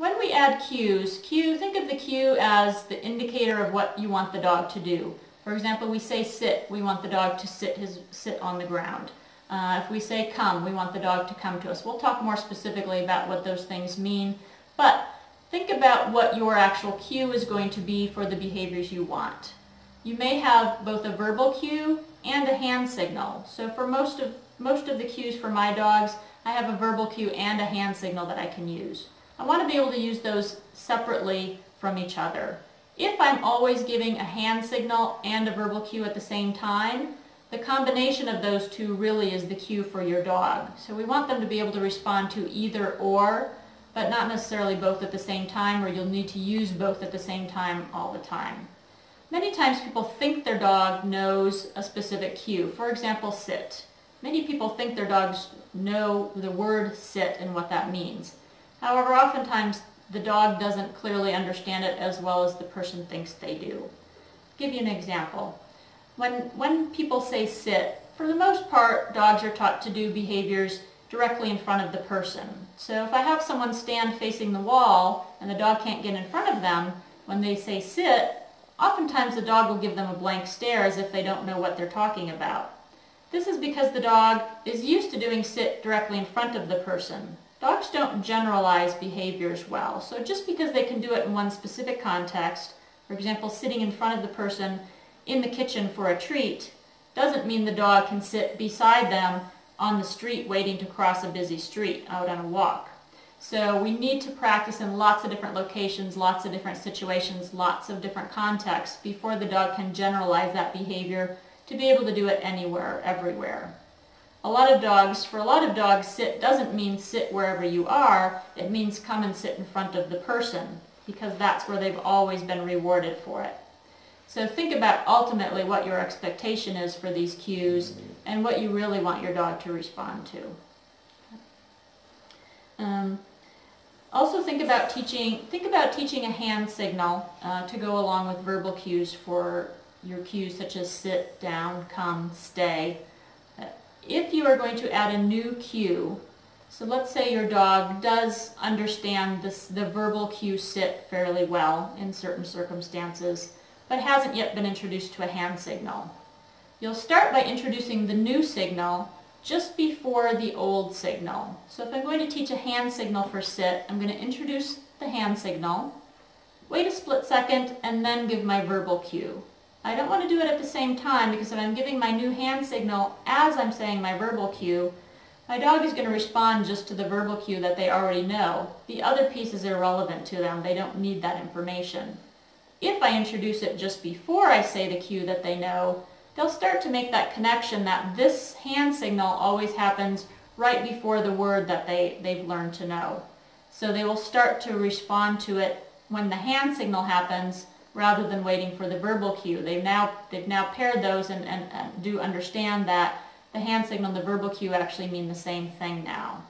When we add cues, think of the cue as the indicator of what you want the dog to do. For example, we say sit, we want the dog to sit on the ground. If we say come, we want the dog to come to us. We'll talk more specifically about what those things mean, but think about what your actual cue is going to be for the behaviors you want. You may have both a verbal cue and a hand signal. So for most of the cues for my dogs, I have a verbal cue and a hand signal that I can use. I want to be able to use those separately from each other. If I'm always giving a hand signal and a verbal cue at the same time, the combination of those two really is the cue for your dog. So we want them to be able to respond to either or, but not necessarily both at the same time, or you'll need to use both at the same time all the time. Many times people think their dog knows a specific cue. For example, sit. Many people think their dogs know the word sit and what that means. However, oftentimes the dog doesn't clearly understand it as well as the person thinks they do. I'll give you an example. When people say sit, for the most part, dogs are taught to do behaviors directly in front of the person. So if I have someone stand facing the wall and the dog can't get in front of them, when they say sit, oftentimes the dog will give them a blank stare as if they don't know what they're talking about. This is because the dog is used to doing sit directly in front of the person. Dogs don't generalize behaviors well, so just because they can do it in one specific context, for example, sitting in front of the person in the kitchen for a treat, doesn't mean the dog can sit beside them on the street waiting to cross a busy street out on a walk. So we need to practice in lots of different locations, lots of different situations, lots of different contexts before the dog can generalize that behavior to be able to do it anywhere, everywhere. For a lot of dogs, sit doesn't mean sit wherever you are, it means come and sit in front of the person, because that's where they've always been rewarded for it. So think about ultimately what your expectation is for these cues and what you really want your dog to respond to. Also think about teaching a hand signal to go along with verbal cues for your cues such as sit, down, come, stay. If you are going to add a new cue, so let's say your dog does understand the verbal cue sit fairly well in certain circumstances, but hasn't yet been introduced to a hand signal. You'll start by introducing the new signal just before the old signal. So if I'm going to teach a hand signal for sit, I'm going to introduce the hand signal, wait a split second, and then give my verbal cue. I don't want to do it at the same time, because if I'm giving my new hand signal as I'm saying my verbal cue, my dog is going to respond just to the verbal cue that they already know. The other piece is irrelevant to them. They don't need that information. If I introduce it just before I say the cue that they know, they'll start to make that connection that this hand signal always happens right before the word that they've learned to know. So they will start to respond to it when the hand signal happens rather than waiting for the verbal cue. They've now paired those and do understand that the hand signal and the verbal cue actually mean the same thing now.